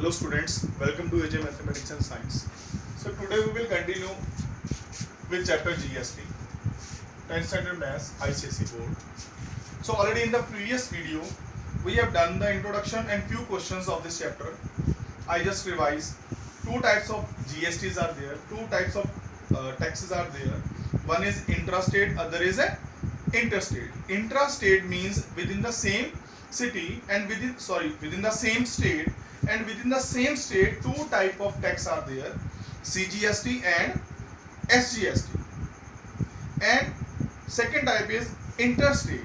Hello students, welcome to AJ Mathematics and Science. So today we will continue with chapter GST, 10th standard maths ICSE board. So already in the previous video we have done the introduction and few questions of this chapter. I just revised. Two types of GSTs are there, two types of taxes are there. One is intrastate, other is a interstate. Intrastate means within the same city and within the same state, and within the same state two type of tax are there, CGST and SGST. And second type is interstate.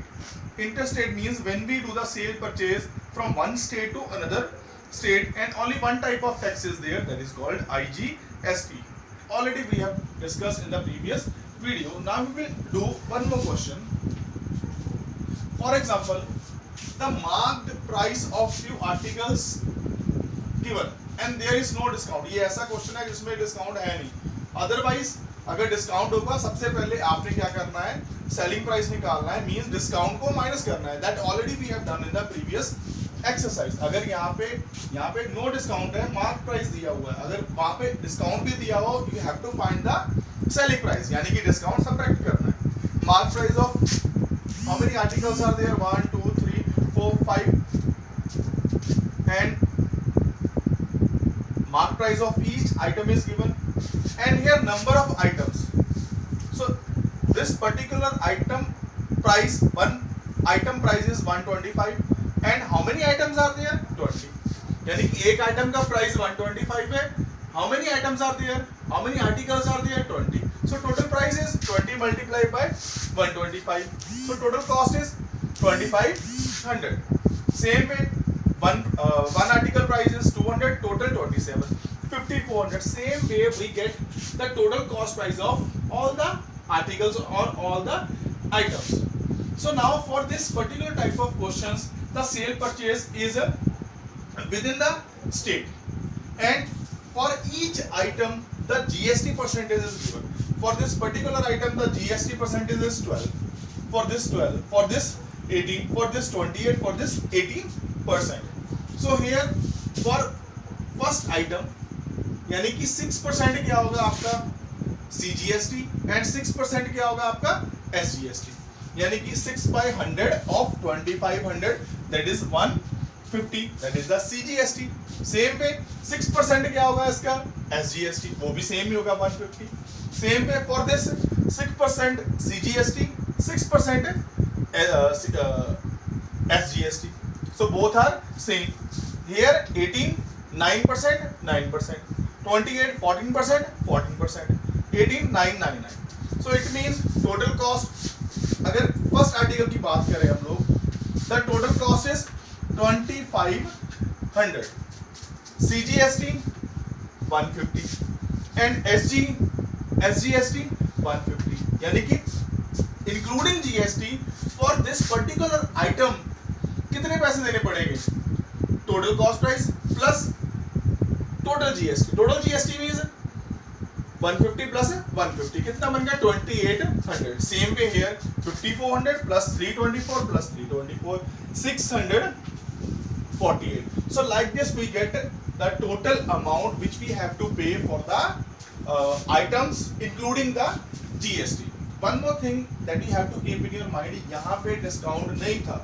Interstate means when we do the sale purchase from one state to another state, and only one type of tax is there, that is called IGST. Already we have discussed in the previous video. Now we will do one more question. For example, the marked price of few articles given and there is no discount. ये ऐसा question है जिसमें discount है नहीं. Otherwise अगर discount होगा सबसे पहले आपने क्या करना है, सेलिंग प्राइस निकालना है, मींस डिस्काउंट को माइनस करना है. That already we have done in the previous exercise. अगर यहाँ पे नो डिस्काउंट है, मार्क प्राइस दिया हुआ है, अगर वहाँ पे डिस्काउंट भी दिया हो, you have to find the selling price, यानी कि डिस्काउंट सबट्रैक्ट करना है. Mark price of how many articles are there, 1 2 3 4 5 and mark price of each item is given, and here number of items. So this particular item price, one item price is 125 and how many items are there, 20. यानी कि एक item का price 125 है. How many items are there, how many articles are there, 20. So total price is 20 multiplied by 125. So total cost is 2500. Same way, one article price is 200, total 27, 5400. Same way we get the total cost price of all the articles or all the items. So now for this particular type of questions, the sale purchase is within the state, and for each item the GST percentage is given. For this particular item the GST percentage is 12, for this 12, for this 18, for this 28, for this 18%. So here for first item यानी कि 6% क्या होगा आपका CGST and 6% क्या होगा आपका SGST, यानी कि 6 by 100 of 2500, that is 150, that is the CGST. Same way 6% क्या होगा इसका SGST, वो भी सेम ही होगा 150. Same way for this 6% CGST, 6% SGST. So both are same. Here 18 9%, 9%, 28 14%, 14%, 18 999. So it means total cost, अगर फर्स्ट आर्टिकल की बात करें हम लोग, the total cost is 2500, CGST 150 and SGST 150, यानी कि including GST for this particular item कितने पैसे देने पड़ेंगे, total cost price plus total GST. Total GST means 150 plus 150 कितना बन गया 2800. Same way here 5400 plus 324 plus 324 648. So like this we get the total amount which we have to pay for the items including the GST. One more thing that you have to keep in your mind, यहाँ पे discount नहीं था.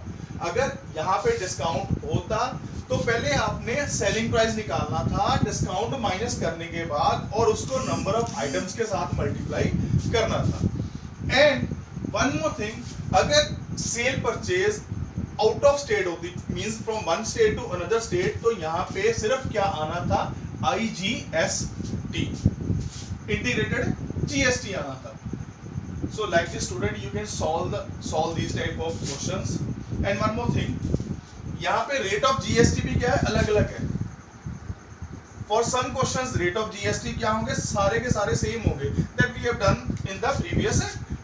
अगर यहाँ पे discount होता तो पहले आपने सेलिंग प्राइस निकालना था डिस्काउंट माइनस करने के बाद, और उसको नंबर ऑफ आइटम्स के साथ मल्टीप्लाई करना था. एंड वन मोर थिंग, अगर sale purchase out of state होती, means from one state to another state, तो यहाँ पे सिर्फ क्या आना था, IGST, इंटीग्रेटेड GST आना था. So like this student you can solve these type of questions. And one more thing, यहाँ पे rate of GST भी क्या है, अलग अलग है. For some questions rate of GST क्या होंगे, सारे के सारे सेम होंगे. That we have done in the previous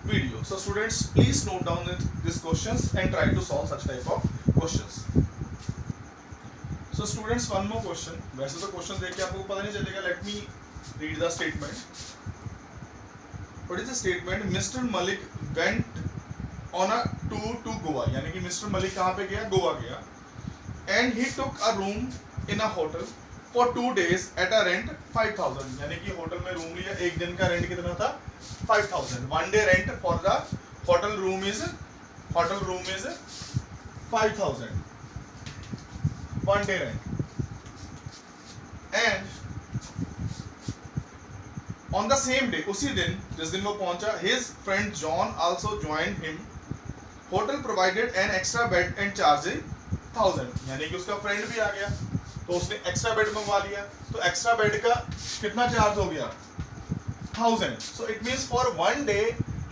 video. So students please note down these questions and try to solve such type of questions. So students one more question. वैसे तो question देख के आपको पता नहीं चलेगा. Let me read the statement. What is the statement? Mr. Malik went on a tour to Goa, यानी कि मिस्टर मलिक कहाँ पे गया, गोवा गया. And he took a room in a hotel for 2 days at a rent 5,000, यानी कि hotel में room लिया, एक दिन का रेंट कितना था 5,000. 1 day rent for the hotel room is 5,000. 1 day rent. And on the same day, उसी दिन जिस दिन वो पहुंचा, his friend John also joined him. Hotel provided an extra bed and charged 1,000, यानी कि उसका फ्रेंड भी आ गया तो उसने एक्स्ट्रा बेड मंगवा लिया, तो एक्स्ट्रा बेड का कितना चार्ज हो गया 1,000. So it means for 1 day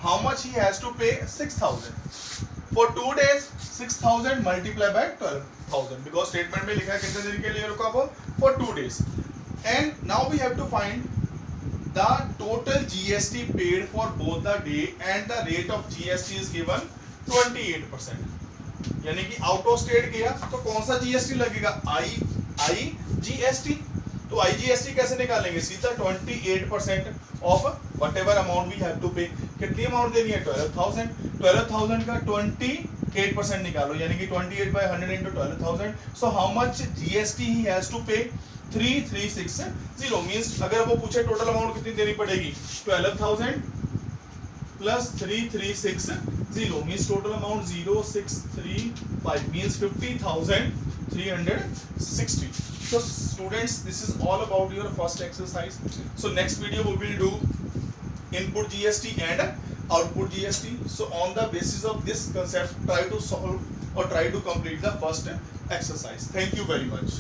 how much he has to pay 6,000. For 2 days 6,000 multiplied by 12,000, because statement में लिखा है कितने दिन के लिए रुका वो, for 2 days. And now we have to find the total GST paid for both the day, and the rate of GST is given 28%. यानी कि आउट ऑफ स्टेट गया तो कौन सा जीएसटी लगेगा, IGST. तो IGST कैसे निकालेंगे, सीधा 28% of whatever amount we have to pay. कितनी अमाउंट देनी है 12,000 का 28% निकालो, यानी कि 28 by 100 into 12,000. So how much GST he has to pay 3360. Means अगर वो पूछे टोटल अमाउंट कितनी देनी पड़ेगी, 12,000 plus 3360 means total amount 0635 means 50,360. So students, this is all about your first exercise. So next video we will do input GST and output GST. So on the basis of this concept, try to solve or try to complete the first exercise. Thank you very much.